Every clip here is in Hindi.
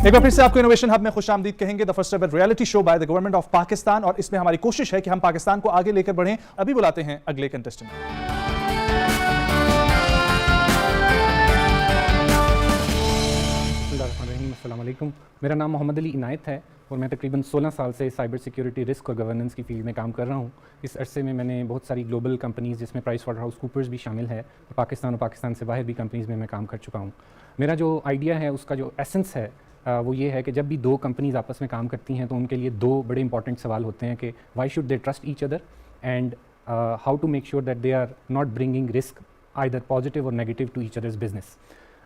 एक बार फिर से आपको इनोवेशन हब में खुशामदीद कहेंगे। The first ever reality show by the government of Pakistan, और इसमें हमारी कोशिश है कि हम पाकिस्तान को आगे लेकर बढ़ें। अभी बुलाते हैं अगले कंटेस्टेंट। अस्सलाम वालेकुम, मेरा नाम मोहम्मद अली इनायत है और मैं तकरीबन 16 साल से साइबर सिक्योरिटी रिस्क और गवर्नेंस की फील्ड में काम कर रहा हूँ। इस अरसे में मैंने बहुत सारी ग्लोबल कंपनीज़ जिसमें प्राइसवाटरहाउसकूपर्स भी शामिल है और पाकिस्तान से बाहर भी कंपनीज़ में मैं काम कर चुका हूँ। मेरा जो आइडिया है उसका जो एसेंस है वो ये है कि जब भी दो कंपनीज़ आपस में काम करती हैं तो उनके लिए दो बड़े इंपॉर्टेंट सवाल होते हैं कि why should they trust each other and how to make sure that they are not bringing risk either positive और negative to each others business.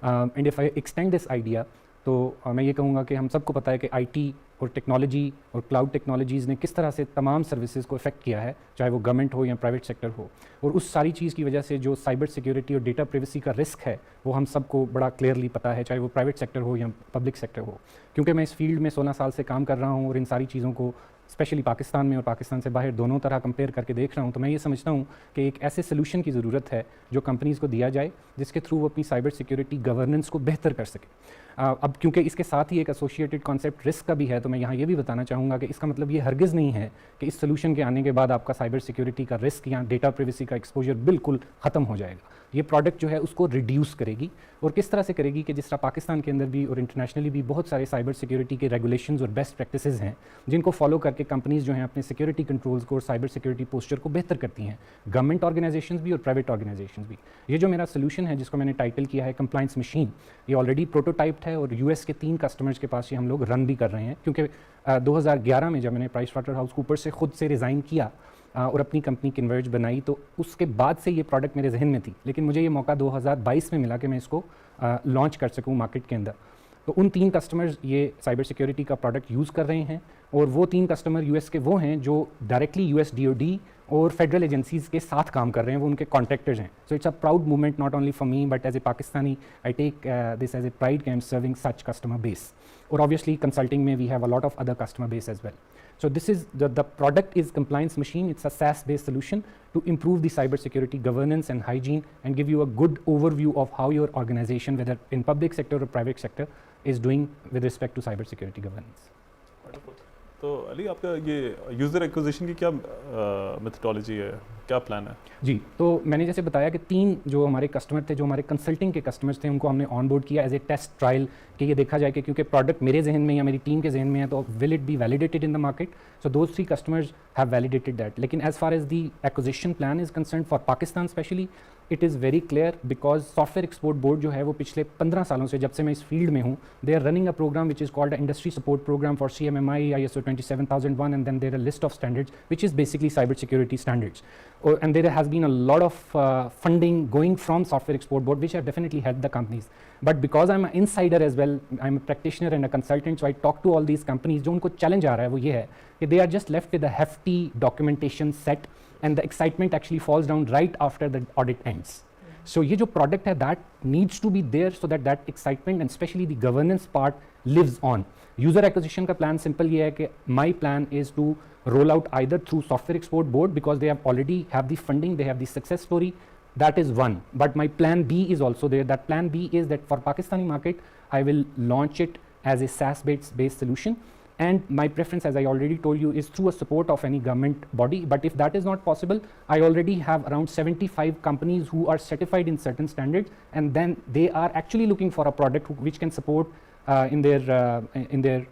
And if I extend this idea तो मैं ये कहूँगा कि हम सबको पता है कि आईटी और टेक्नोलॉजी और क्लाउड टेक्नोलॉजीज़ ने किस तरह से तमाम सर्विसेज को इफ़ेक्ट किया है, चाहे वो गवर्नमेंट हो या प्राइवेट सेक्टर हो। और उस सारी चीज़ की वजह से जो साइबर सिक्योरिटी और डेटा प्राइवेसी का रिस्क है वो हम सबको बड़ा क्लियरली पता है, चाहे वो प्राइवेट सेक्टर हो या पब्लिक सेक्टर हो। क्योंकि मैं इस फील्ड में 16 साल से काम कर रहा हूँ और इन सारी चीज़ों को स्पेशली पाकिस्तान में और पाकिस्तान से बाहर दोनों तरह कंपेयर करके देख रहा हूँ, तो मैं ये समझता हूँ कि एक ऐसे सोल्यूशन की ज़रूरत है जो कंपनीज़ को दिया जाए जिसके थ्रू वो अपनी साइबर सिक्योरिटी गवर्नेंस को बेहतर कर सके। अब क्योंकि इसके साथ ही एक एसोसिएटेड कॉन्सेप्ट रिस्क का भी है, तो मैं यहाँ ये भी बताना चाहूँगा कि इसका मतलब ये हरगिज़ नहीं है कि इस सोल्यूशन के आने के बाद आपका साइबर सिक्योरिटी का रिस्क या डेटा प्राइवेसी का एक्सपोजर बिल्कुल ख़त्म हो जाएगा। ये प्रोडक्ट जो है उसको रिड्यूस करेगी। और किस तरह से करेगी कि जिस तरह पाकिस्तान के अंदर भी और इंटरनेशनली भी बहुत सारे साइबर सिक्योरिटी के रेगुलेशंस और बेस्ट प्रैक्टिसेस हैं जिनको फॉलो करके कंपनीज़ जो हैं अपने सिक्योरिटी कंट्रोल्स को और साइबर सिक्योरिटी पोस्चर को बेहतर करती हैं, गवर्नमेंट ऑर्गेनाइजेशंस भी और प्राइवेट ऑर्गेनाइजेशंस भी। ये जो मेरा सोल्यूशन है जिसको मैंने टाइटल किया है कंप्लायंस मशीन, ये ऑलरेडी प्रोटोटाइप्ड है और यूएस के 3 कस्टमर्स के पास ये हम लोग रन भी कर रहे हैं। क्योंकि 2011 में जब मैंने प्राइसवाटरहाउसकूपर्स से खुद से रिज़ाइन किया और अपनी कंपनी कन्वर्ज बनाई, तो उसके बाद से ये प्रोडक्ट मेरे जहन में थी, लेकिन मुझे ये मौका 2022 में मिला कि मैं इसको लॉन्च कर सकूं मार्केट के अंदर। तो उन 3 कस्टमर्स ये साइबर सिक्योरिटी का प्रोडक्ट यूज़ कर रहे हैं और वो 3 कस्टमर यूएस के वो हैं जो डायरेक्टली यूएस DoD और फेडरल एजेंसीज़ के साथ काम कर रहे हैं, वो उनके कॉन्ट्रैक्टर्स हैं। So it's a proud movement not only for me but as a Pakistani I take this as a pride कि I am serving such customer base. और ऑब्वियसली कंसल्टिंग में we have a lot of other customer base as well. So this is the product is compliance machine. It's a SaaS-based solution to improve the cybersecurity governance and hygiene and give you a good overview of how your organization, whether in public sector or private sector, is doing with respect to cybersecurity governance. तो अली, आपका ये यूज़र एक्विजिशन की क्या मेथडोलॉजी है, क्या प्लान है? जी, तो मैंने जैसे बताया कि 3 जो हमारे कस्टमर थे, जो हमारे कंसल्टिंग के कस्टमर्स थे, उनको हमने ऑन बोर्ड किया एज ए टेस्ट ट्रायल कि ये देखा जाए कि क्योंकि प्रोडक्ट मेरे जहन में या मेरी टीम के जहन में है तो will it be validated in the market. So those 3 customers have validated that. लेकिन as far as the acquisition plan is concern for Pakistan specially, it is very clear because software export board जो है वो पिछले 15 सालों से, जब से मैं इस फील्ड में हूँ, they are running a program which is called industry support program for CMMI, ISO 27001 and then there are a list of standards which is basically cyber security standards. And there has been a lot of funding going from software export board which have definitely helped the companies. But because I'm an insider as well, I'm a practitioner and a consultant, so I talk to all these companies. जो उनको challenge आ रहा है वो ये है कि they are just left with a hefty documentation set and the excitement actually falls down right after the audit ends. So ये जो product है that needs to be there so that that excitement and especially the governance part lives on. User acquisition का plan simple ये है कि my plan is to roll out either through software export board because they have already have the funding, they have the success story. That is one. But my plan B is also there. That plan B is that for Pakistani market, I will launch it as a SaaS-based solution. And my preference, as I already told you, is through a support of any government body. But if that is not possible, I already have around 75 companies who are certified in certain standards, and then they are actually looking for a product which can support in their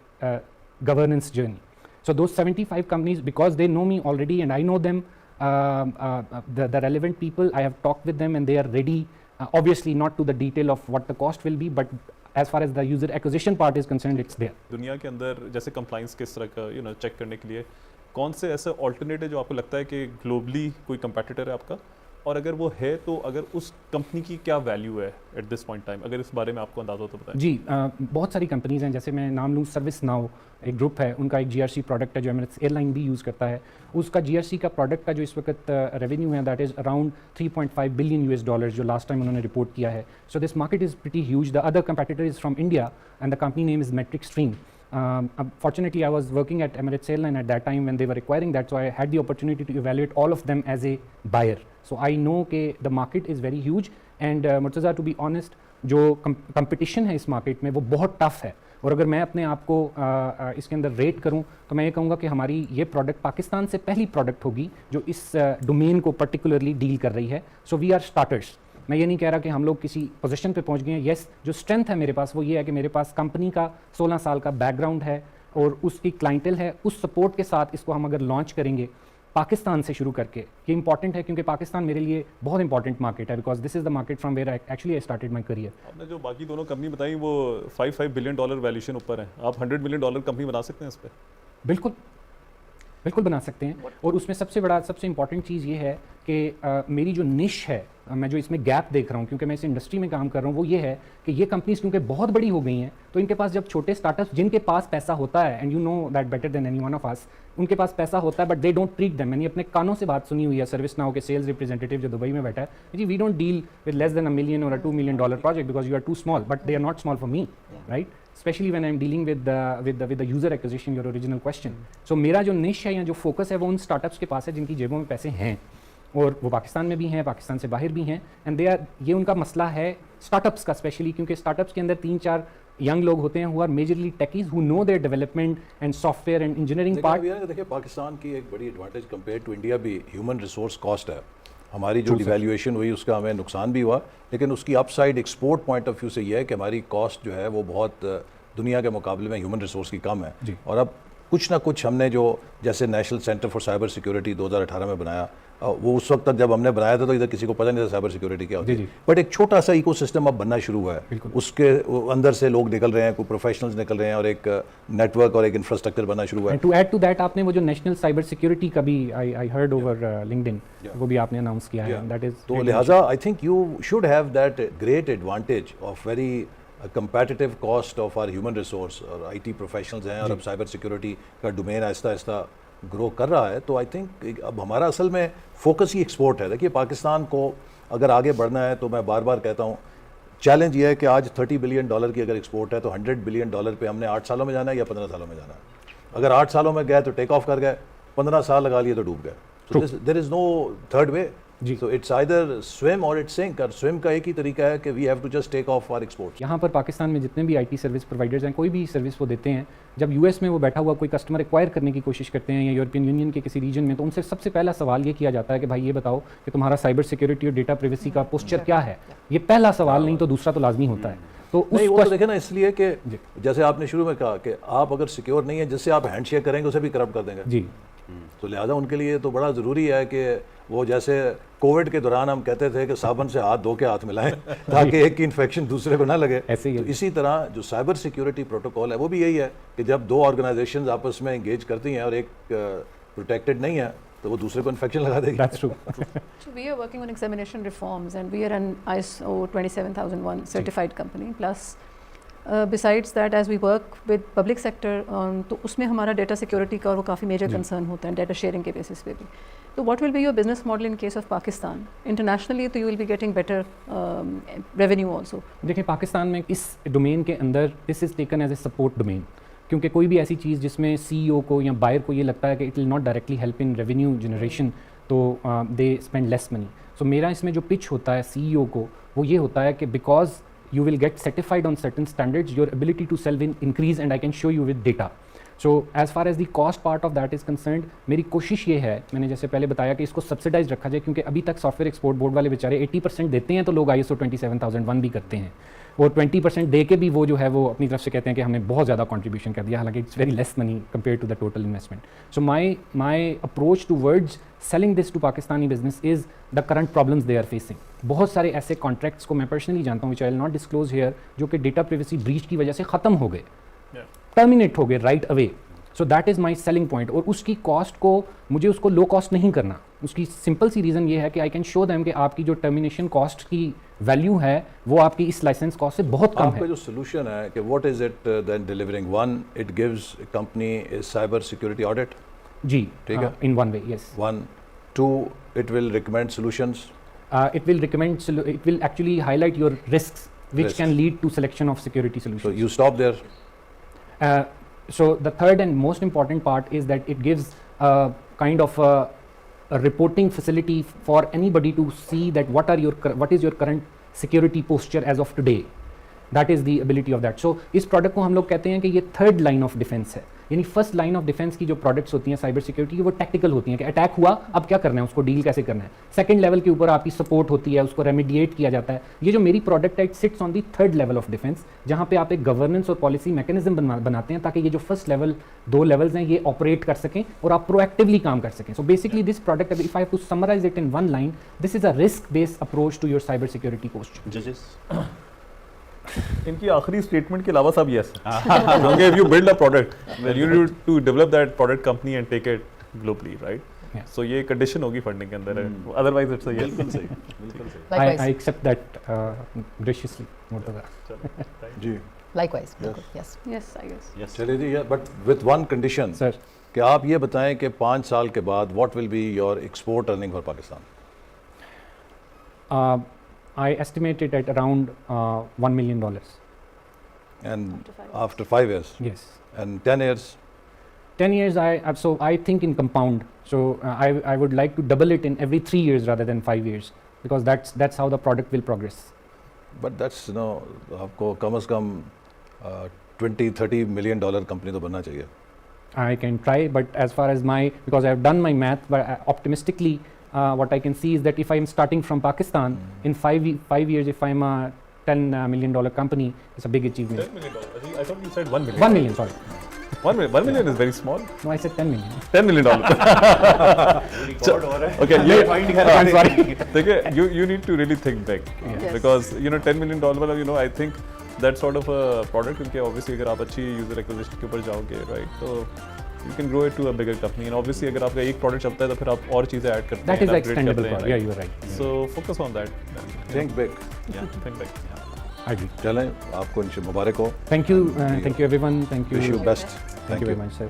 governance journey. So those 75 companies, because they know me already and I know them, the relevant people, I have talked with them and they are ready. Obviously not to the detail of what the cost will be, but as far as the user acquisition part is concerned, it's there. दुनिया के अंदर जैसे कंप्लाइंस किस तरह का चेक करने के लिए कौन से ऐसे ऑल्टरनेट है जो आपको लगता है कि ग्लोबली कोई कंपेटिटर है आपका, और अगर वो है तो अगर उस कंपनी की क्या वैल्यू है एट दिस पॉइंट टाइम, अगर इस बारे में आपको अंदाजा हो तो बताएं। जी, बहुत सारी कंपनीज़ हैं, जैसे मैं नाम लूँ सर्विस नाउ एक ग्रुप है, उनका एक GRC प्रोडक्ट है जो एमिरेट्स एयरलाइन भी यूज़ करता है। उसका GRC का प्रोडक्ट का जो इस वक्त रेवेन्यू है दैट इज़ अराउंड $3.5 बिलियन जो लास्ट टाइम उन्होंने रिपोर्ट किया है। So this market is pretty huge. The other competitor is from India and the company name is Metric Stream. Fortunately, I was working at Emirates Airline at that time when they were acquiring that, so I had the opportunity to evaluate all of them as a buyer. So I know that the market is very huge and Murtaza, to be honest, जो कंपटीशन है इस मार्केट में वो बहुत टफ है और अगर मैं अपने आप को इसके अंदर रेट करूं तो मैं ये कहूँगा कि हमारी ये प्रोडक्ट पाकिस्तान से पहली प्रोडक्ट होगी जो इस डोमेन को पर्टिकुलरली डील कर रही है. So we are starters. मैं ये नहीं कह रहा कि हम लोग किसी पोजीशन पे पहुंच गए हैं. येस, जो स्ट्रेंथ है मेरे पास वो ये है कि मेरे पास कंपनी का 16 साल का बैकग्राउंड है और उसकी क्लाइंटल है. उस सपोर्ट के साथ इसको हम अगर लॉन्च करेंगे पाकिस्तान से शुरू करके, ये इंपॉर्टेंट है क्योंकि पाकिस्तान मेरे लिए बहुत इंपॉर्टेंट मार्केट है, because this is the market from where actually I started my career. आपने जो बाकी दोनों कंपनी बताई वो $5 बिलियन वैल्यूएशन ऊपर है. आप $100 मिलियन कंपनी बना सकते हैं इस पर? बिल्कुल बिल्कुल बना सकते हैं. और उसमें सबसे इंपॉर्टेंट चीज़ ये है कि मेरी जो निश है, मैं जो इसमें गैप देख रहा हूँ क्योंकि मैं इस इंडस्ट्री में काम कर रहा हूँ, वो ये है कि ये कंपनीज क्योंकि बहुत बड़ी हो गई हैं तो इनके पास जब छोटे स्टार्टअप्स जिनके पास पैसा होता है, and you know that better than any one of us, उनके पास पैसा होता है but they don't treat them. मैंने अपने कानों से बात सुनी हुई है सर्विस नाउ के सेल्स रिप्रेजेंटेटिव जो दुबई में बैठा है, जी we don't deal with less than $1 million or $2 million project because you are too small, but they are not small for me, right? Especially when I'm dealing with the user acquisition, your original question. So मेरा जो niche है या जो focus है वो उन startups के पास है जिनकी जेबों में पैसे हैं और वो पाकिस्तान में भी हैं, पाकिस्तान से बाहर भी हैं, एंड ये उनका मसला है स्टार्टअप्स का स्पेशली, क्योंकि स्टार्टअप्स के अंदर 3-4 यंग लोग होते हैं who are majorly techies who know their development and software and engineering part. देखिए पाकिस्तान की एक बड़ी एडवांटेज कंपेयर टू इंडिया भी ह्यूमन रिसोर्स कॉस्ट है. हमारी जो डिवैल्यूएशन हुई उसका हमें नुकसान भी हुआ, लेकिन उसकी upside export point of view से ये है कि हमारी कॉस्ट जो है वो बहुत दुनिया के मुकाबले में ह्यूमन रिसोर्स की कम है. और अब कुछ ना कुछ हमने जो जैसे national centre for cyber security 2018 में बनाया, वो उस वक्त तक जब हमने बनाया था तो इधर किसी को पता नहीं था साइबर सिक्योरिटी क्या होती है, बट एक छोटा सा इकोसिस्टम अब बनना शुरू हुआ है. उसके अंदर से लोग निकल रहे हैं, कोई प्रोफेशनल्स निकल रहे हैं और एक नेटवर्क और एक इंफ्रास्ट्रक्चर बनना शुरू हुआ है. टू ऐड टू दैट आपने वो जो नेशनल साइबर सिक्योरिटी का भी आई हर्ड ओवर लिंक्डइन, वो भी आपने अनाउंस किया है. दैट इज तो लिहाजा I think you should have that great advantage of very competitive cost of our human resource. और आईटी प्रोफेशनल्स हैं और अब साइबर सिक्योरिटी का डोमेन आहिस्ता आहिस्ता ग्रो कर रहा है. तो आई थिंक अब हमारा असल में फोकस ही एक्सपोर्ट है. देखिए पाकिस्तान को अगर आगे बढ़ना है तो मैं बार बार कहता हूँ चैलेंज ये है कि आज $30 बिलियन की अगर एक्सपोर्ट है तो $100 बिलियन पे हमने 8 सालों में जाना है या 15 सालों में जाना है. अगर 8 सालों में गए तो टेक ऑफ कर गए, 15 साल लगा लिए तो डूब गए. So there is no third way. So it's either swim or it's sink. और swim का एक ही तरीका है कि we have to just take off our exports. यहाँ पर पाकिस्तान में जितने भी आईटी सर्विस प्रोवाइडर्स हैं, कोई भी सर्विस वो देते हैं, जब यूएस में वो बैठा हुआ कोई कस्टमर एक्वायर करने की कोशिश करते हैं या यूरोपियन यूनियन के किसी रीजन में, तो उनसे सबसे पहला सवाल ये किया जाता है कि भाई ये बताओ कि तुम्हारा साइबर सिक्योरिटी और डेटा प्राइवेसी का पोस्चर क्या है. ये पहला सवाल नहीं तो दूसरा तो लाजमी होता है. तो नहीं वो तो देखे ना, इसलिए कि जैसे आपने शुरू में कहा कि आप अगर सिक्योर नहीं है, जिससे आप हैंड शेक करेंगे उसे भी करप्ट कर देंगे जी. तो लिहाजा उनके लिए तो बड़ा ज़रूरी है कि वो जैसे कोविड के दौरान हम कहते थे कि साबुन से हाथ धो के हाथ मिलाएं ताकि एक की इन्फेक्शन दूसरे को ना लगे. ऐसे ही तो इसी तरह जो साइबर सिक्योरिटी प्रोटोकॉल है वो भी यही है कि जब दो ऑर्गेनाइजेशंस आपस में इंगेज करती हैं और एक प्रोटेक्टेड नहीं है तो वो दूसरे को इन्फेक्शन लगा देगी. That's true. So we are working on examination reforms and we are an ISO 27001 certified company. Plus besides that, as we work with public sector, तो उसमें हमारा data security का और वो काफ़ी major concern होता है data sharing के basis पे भी. So what will be your business model in case of Pakistan? Internationally तो you will be getting better revenue also. देखिए पाकिस्तान में इस डोमेन के अंदर this is taken as a support domain, क्योंकि कोई भी ऐसी चीज़ जिसमें CEO को या बायर को ये लगता है कि it will not directly help in revenue generation, तो दे स्पेंड लेस मनी. सो मेरा इसमें जो पिच होता है CEO को वो ये होता है कि because you will get certified on certain standards, your ability to sell will increase and I can show you with data. So as far as the cost part of that is concerned, मेरी कोशिश ये है, मैंने जैसे पहले बताया कि इसको सब्सिडाइज रखा जाए, क्योंकि अभी तक सॉफ्टवेयर एक्सपोर्ट बोर्ड वाले बेचारे 80% देते हैं तो लोग ISO 27001 भी करते हैं, और 20% दे के भी वो जो है वो अपनी तरफ से कहते हैं कि हमने बहुत ज़्यादा कंट्रीब्यूशन कर दिया, हालांकि it's very less money compare to the total investment. So my approach towards selling this to Pakistani business is the current problems they are facing. बहुत सारे ऐसे कॉन्ट्रैक्ट्स को मैं पर्सनली जानता हूँ, which I will not disclose here, जो कि डेटा प्राइवेसी ब्रीच की वजह से ख़त्म हो गए, टर्मिनेट हो गए right away. So that is my selling point. और उसकी कॉस्ट को मुझे उसको लो कॉस्ट नहीं करना. उसकी सिंपल सी रीज़न ये है कि आई कैन शो देम कि आपकी जो टर्मिनेशन कॉस्ट की वैल्यू है वो आपकी इस लाइसेंस कॉस्ट से बहुत कम है. आपका जो सोल्यूशन है कि what is it then delivering, one it gives company a cyber security audit. जी ठीक है, in one way. Yes. One. Two, it will recommend solutions. It will actually highlight your risks which can lead to selection of security solutions. So you stop there. So the third and most important part is that it gives kind of a reporting facility for anybody to see that what is your current security posture as of today. That is the ability of that. So इस प्रोडक्ट को हम लोग कहते हैं कि ये थर्ड लाइन ऑफ डिफेंस है. यानी फर्स्ट लाइन ऑफ डिफेंस की जो प्रोडक्ट्स होती हैं साइबर सिक्योरिटी की, वो टैक्टिकल होती हैं कि अटैक हुआ, अब क्या करना है, उसको डील कैसे करना है. सेकंड लेवल के ऊपर आपकी सपोर्ट होती है, उसको रेमिडिएट किया जाता है. ये जो मेरी प्रोडक्ट है, it sits on the third level of defence, जहाँ पे आप एक गवर्नेंस और पॉलिसी मैकेनिज्म बनाते हैं ताकि ये जो फर्स्ट लेवल 2 लेवल्स हैं ये ऑपरेट कर सकें और आप प्रोएक्टिवली काम कर सकें. So basically this product, if I have to summarize it in one line, this is a risk based approach to your cyber security posture. जजेस इनकी आखिरी स्टेटमेंट के अलावा सब यस. क्योंकि if you build a product then you need to develop that product company and take it globally, right? Yeah. So ये कंडीशन होगी फंडिंग के अंदर, अदरवाइज इट्स अ यस. बिल्कुल सही, बिल्कुल सही. Likewise. I accept that graciously. Murtaza. Ji Likewise. बिल्कुल. Yes. Yes, I guess. चलिए जी, but with one condition Sir, कि आप ये बताएं कि 5 साल के बाद what will be your export earning for Pakistan. I estimate it at around $1 million. And After 5 years. after 5 years Yes. and 10 years 10 years, so I think in compound. So I would like to double it in every 3 years rather than 5 years, because that's how the product will progress. but that's आपको कम से कम 20-30 million dollar कंपनी तो बनना चाहिए. I can try, but as far as because I have done my math, but optimistically, what I can see is that if I am starting from Pakistan, in 5 years, if I'm a $10 million company, it's a big achievement. $10 million. I thought you said 1 million. 1 million, sorry. 1 million is very small. No, I said 10 million. $10 million. Okay, I'm sorry. देखिए, you need to really think big, Yes. because $10 million, I think that sort of a product, क्योंकि obviously अगर आप अच्छी user acquisition के ऊपर जाओगे, right, तो you can grow it to a bigger company, and obviously अगर आपका एक product चलता है तो फिर आप और चीजें add करते हैं, That is upgrade extendable करते हैं, product. Yeah, right? you are right. So focus on that. think big. Yeah, think big. I agree. चलें, आपको मुबारक हो. Thank you everyone. Thank you. Wish you best. Thank you very much, sir.